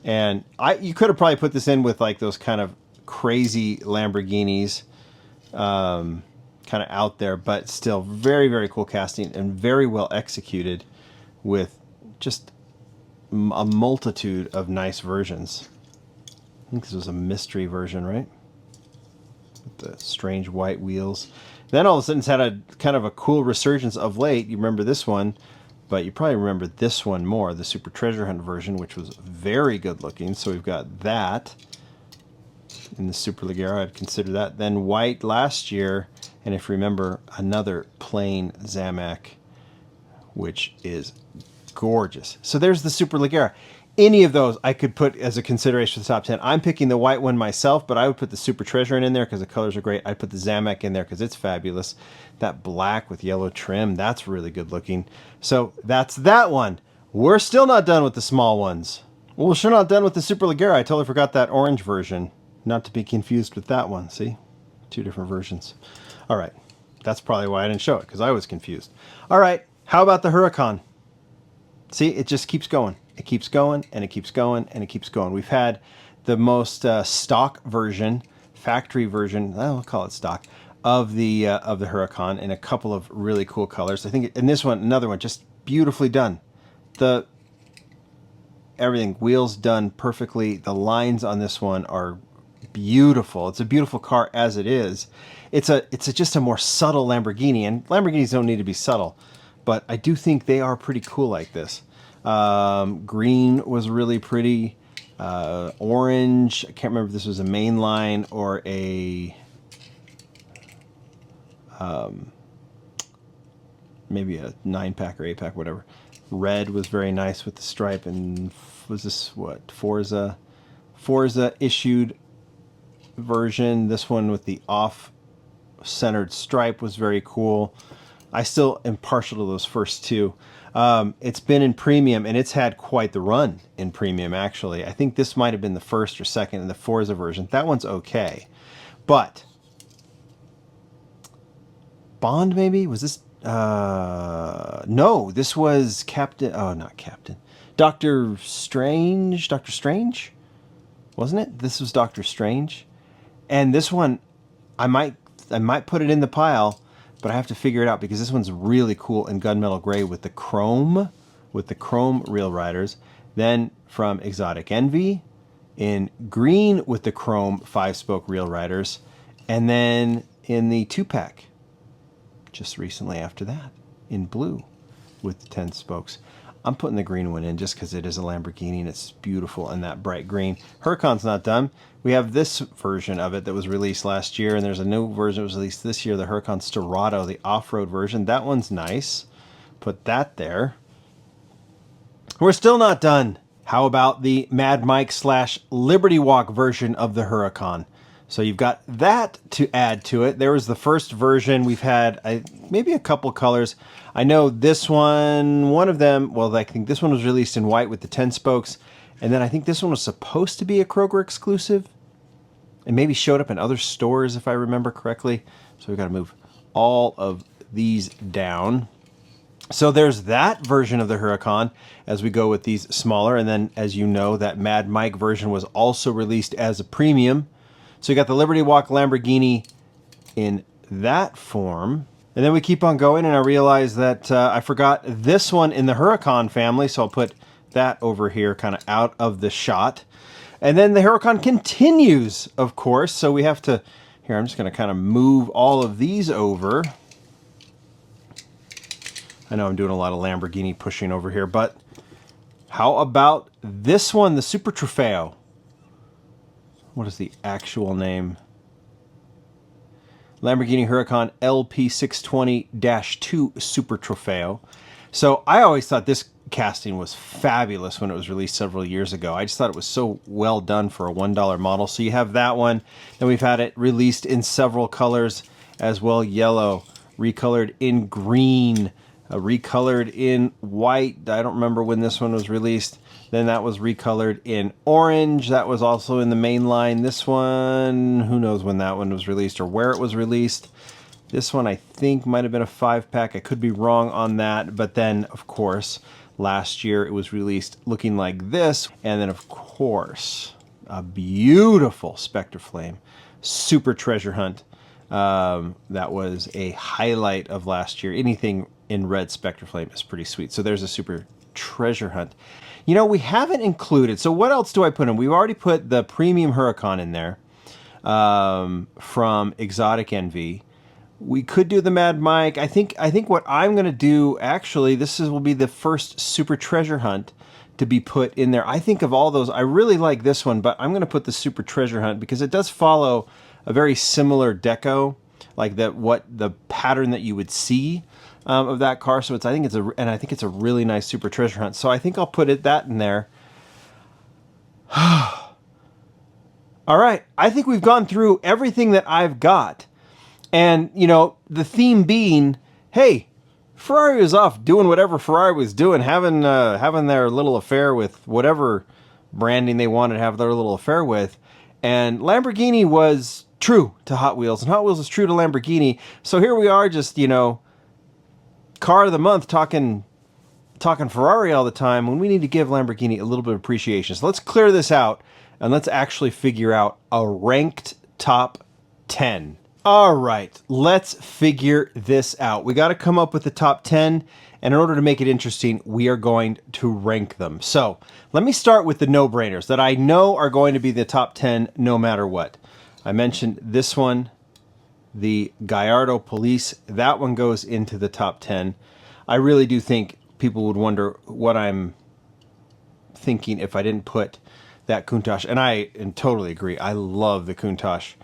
And you could have probably put this in with like those kind of crazy Lamborghinis, kind of out there, but still very, very cool casting and very well executed with just a multitude of nice versions. I think this was a mystery version, right? With the strange white wheels. Then all of a sudden it's had a kind of a cool resurgence of late. You remember this one, but you probably remember this one more, the Super Treasure Hunt version, which was very good looking. So we've got that in the Superleggera. I'd consider that. Then white last year, and if you remember, another plain Zamac, which is gorgeous. So there's the Superleggera. Any of those I could put as a consideration for the top 10. I'm picking the white one myself, but I would put the Super Treasure in there because the colors are great. I'd put the Zamac in there because it's fabulous. That black with yellow trim, that's really good looking. So that's that one. We're still not done with the small ones. Well, we're sure not done with the Superleggera. I totally forgot that orange version. Not to be confused with that one. See? 2 different versions. All right. That's probably why I didn't show it, because I was confused. All right. How about the Huracan? See, it just keeps going. It keeps going, and it keeps going, and it keeps going. We've had the most stock version, factory version, I'll call it stock, of the Huracan in a couple of really cool colors. I think, and this one, another one, just beautifully done. Everything, wheels done perfectly. The lines on this one are beautiful. It's a beautiful car as it is. It's just a more subtle Lamborghini, and Lamborghinis don't need to be subtle, but I do think they are pretty cool like this. Green was really pretty. Orange, I can't remember if this was a mainline or a maybe a 9-pack or 8-pack, whatever. Red was very nice with the stripe, and was this what, Forza issued version. This one with the off-centered stripe was very cool. I still am partial to those first two. It's been in premium, and it's had quite the run in premium, actually. I think this might have been the first or second in the Forza version. That one's okay. But Bond, maybe? Was this... no, this was Captain... Oh, not Captain. Doctor Strange? Doctor Strange? Wasn't it? This was Doctor Strange. And this one, I might put it in the pile, but I have to figure it out because this one's really cool in gunmetal gray with the chrome rail riders. Then from Exotic Envy in green with the chrome 5-spoke rail riders, and then in the 2-pack just recently after that in blue with the 10 spokes. I'm putting the green one in just because it is a Lamborghini and it's beautiful in that bright green. Huracan's not done. We have this version of it that was released last year, and there's a new version that was released this year, the Huracan Storado, the off-road version. That one's nice. Put that there. We're still not done. How about the Mad Mike / Liberty Walk version of the Huracan? So you've got that to add to it. There was the first version. We've had maybe a couple colors. I know this one of them, well, I think this one was released in white with the 10 spokes. And then I think this one was supposed to be a Kroger exclusive. And maybe showed up in other stores if I remember correctly. So we've got to move all of these down. So there's that version of the Huracan as we go with these smaller. And then, as you know, that Mad Mike version was also released as a premium. So you got the Liberty Walk Lamborghini in that form. And then we keep on going, and I realize that I forgot this one in the Huracan family, so I'll put that over here kind of out of the shot. And then the Huracan continues, of course, so we have to... Here, I'm just going to kind of move all of these over. I know I'm doing a lot of Lamborghini pushing over here, but how about this one, the Super Trofeo? What is the actual name? Lamborghini Huracan LP620-2 Super Trofeo. So I always thought this casting was fabulous when it was released several years ago. I just thought it was so well done for a $1 model. So you have that one. Then we've had it released in several colors as well. Yellow, recolored in green, recolored in white. I don't remember when this one was released. Then that was recolored in orange. That was also in the main line. This one, who knows when that one was released or where it was released. This one I think might have been a 5-pack. I could be wrong on that. But then, of course, last year it was released looking like this. And then, of course, a beautiful Spectre Flame. Super treasure hunt. That was a highlight of last year. Anything in red Spectre Flame is pretty sweet. So there's a super treasure hunt. You know, we haven't included, so what else do I put in? We've already put the premium Huracan in there from Exotic Envy. We could do the Mad Mike. I think what I'm going to do, actually, will be the first super treasure hunt to be put in there. I think of all those, I really like this one, but I'm going to put the super treasure hunt because it does follow a very similar deco, like what the pattern that you would see of that car. So I think it's a really nice super treasure hunt. So I think I'll put that in there. All right, I think we've gone through everything that I've got, and you know, the theme being, hey, Ferrari was off doing whatever Ferrari was doing, having their little affair with whatever branding they wanted to have their little affair with, and Lamborghini was true to Hot Wheels, and Hot Wheels is true to Lamborghini. So here we are, just, you know, car of the month talking Ferrari all the time when we need to give Lamborghini a little bit of appreciation. So let's clear this out and let's actually figure out a ranked top 10 All right, let's figure this out. We got to come up with the top 10, and in order to make it interesting, we are going to rank them. So let me start with the no-brainers that I know are going to be the top 10 no matter what. I mentioned this one, the Gallardo Police. That one goes into the top 10. I really do think people would wonder what I'm thinking if I didn't put that Countach, and I totally agree. I love the Countach.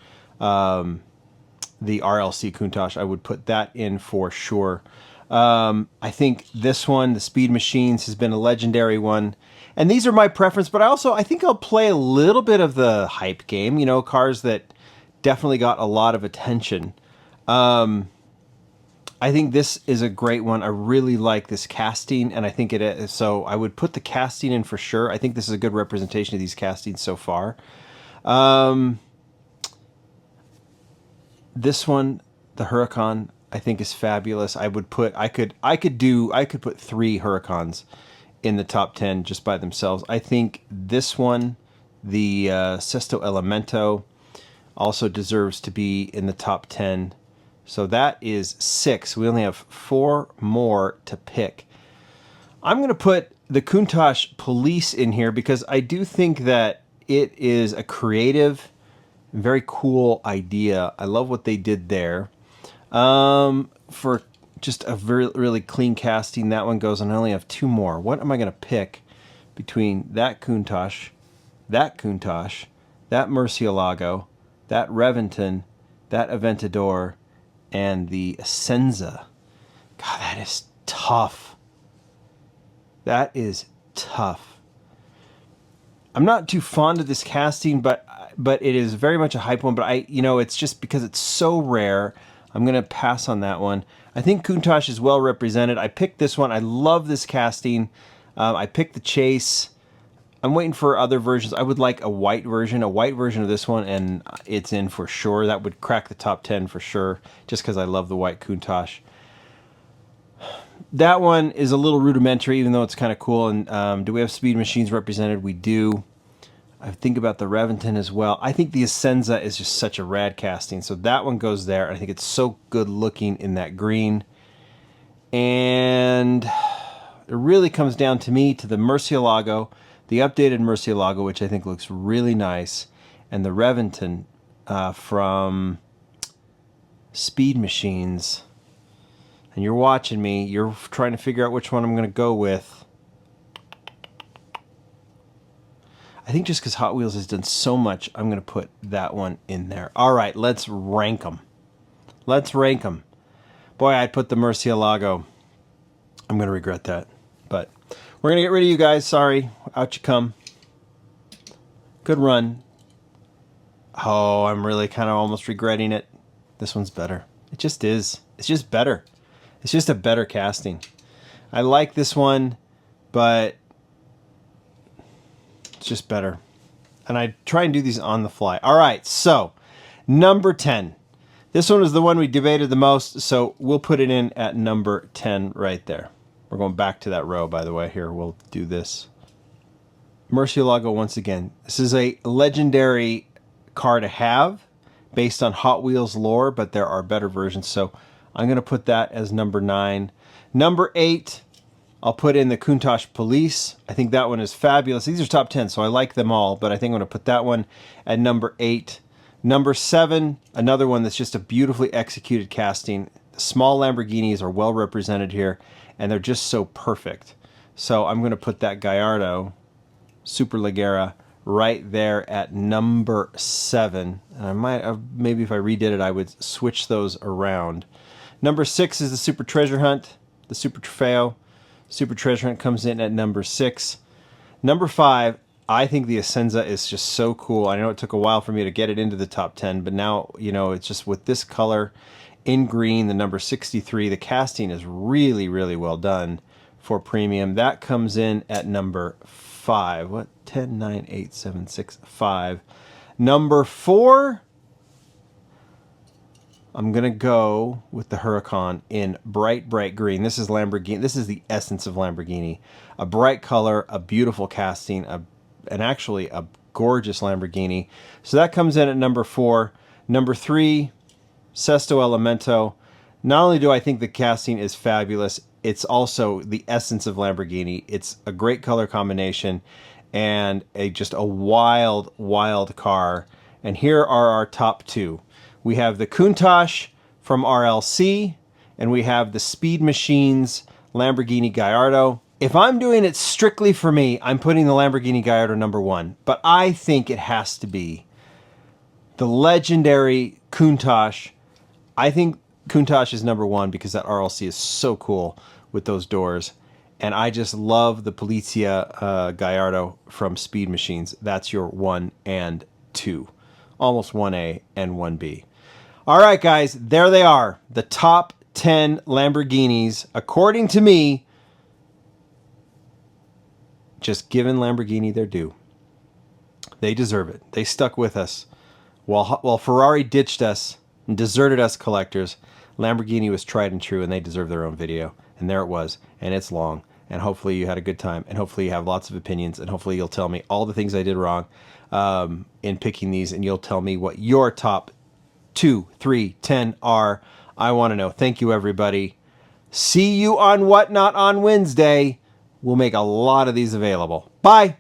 The RLC Countach, I would put that in for sure. I think this one, the Speed Machines, has been a legendary one. And these are my preference, but I think I'll play a little bit of the hype game, you know, cars that definitely got a lot of attention. I think this is a great one. I really like this casting, and I think it is. So I would put the casting in for sure. I think this is a good representation of these castings so far. This one, the Huracan, I think is fabulous. I could put 3 Huracans in the top 10 just by themselves. I think this one, the Sesto Elemento, also deserves to be in the top 10. So that is 6. We only have 4 more to pick. I'm going to put the Countach Police in here because I do think that it is a creative, very cool idea. I love what they did there. For just a really clean casting, that one goes, and I only have 2 more. What am I going to pick between that Countach, that Murcielago, that Reventon, that Aventador, and the Essenza? God, that is tough. That is tough. I'm not too fond of this casting, but it is very much a hype one. But it's just because it's so rare, I'm going to pass on that one. I think Countach is well represented. I picked this one. I love this casting. I picked the Chase. I'm waiting for other versions. I would like a white version of this one, and it's in for sure. That would crack the top 10 for sure, just because I love the white Countach. That one is a little rudimentary, even though it's kind of cool. And do we have Speed Machines represented? We do. I think about the Reventon as well. I think the Essenza is just such a rad casting, so that one goes there. I think it's so good looking in that green. And it really comes down to me to the Murcielago, the updated Mercielago, which I think looks really nice, and the Reventon from Speed Machines. And you're watching me. You're trying to figure out which one I'm going to go with. I think just because Hot Wheels has done so much, I'm going to put that one in there. All right, let's rank them. Let's rank them. Boy, I'd put the Mercielago. I'm going to regret that. But we're going to get rid of you guys. Sorry. Out you come. Good run. Oh, I'm really kind of almost regretting it. This one's better. It just is. It's just better. It's just a better casting. I like this one, but it's just better. And I try and do these on the fly. All right, so number 10. This one is the one we debated the most, so we'll put it in at number 10 right there. We're going back to that row, by the way. Here, we'll do this. Mercielago once again. This is a legendary car to have based on Hot Wheels lore, but there are better versions, so I'm going to put that as number 9. Number 8, I'll put in the Countach Police. I think that one is fabulous. These are top 10, so I like them all, but I think I'm going to put that one at number 8. Number 7, another one that's just a beautifully executed casting. The small Lamborghinis are well represented here, and they're just so perfect. So I'm going to put that Gallardo Superleggera right there at number 7. And I might have, maybe if I redid it, I would switch those around. Number 6 is the Super Treasure Hunt, the Super Trofeo. Super Treasure Hunt comes in at number 6. Number 5, I think the Essenza is just so cool. I know it took a while for me to get it into the top 10, but now, it's just with this color in green, the number 63, the casting is really, really well done for premium. That comes in at number 5. What? 10, 9, 8, 7, 6, 5. Number 4, I'm going to go with the Huracan in bright, bright green. This is Lamborghini. This is the essence of Lamborghini. A bright color, a beautiful casting, and actually a gorgeous Lamborghini. So that comes in at number 4. Number 3, Sesto Elemento. Not only do I think the casting is fabulous, it's also the essence of Lamborghini. It's a great color combination and just a wild, wild car. And here are our top two. We have the Countach from RLC, and we have the Speed Machines Lamborghini Gallardo. If I'm doing it strictly for me, I'm putting the Lamborghini Gallardo number one. But I think it has to be the legendary Countach. I think Countach is number one because that RLC is so cool with those doors. And I just love the Polizia Gallardo from Speed Machines. That's your 1 and 2. Almost 1A and 1B. All right, guys, there they are. The top 10 Lamborghinis, according to me, just giving Lamborghini their due. They deserve it. They stuck with us. While Ferrari ditched us and deserted us collectors, Lamborghini was tried and true, and they deserve their own video. And there it was. And it's long. And hopefully you had a good time. And hopefully you have lots of opinions. And hopefully you'll tell me all the things I did wrong in picking these. And you'll tell me what your top 2, 3, 10 are. I want to know. Thank you, everybody. See you on Whatnot on Wednesday. We'll make a lot of these available. Bye.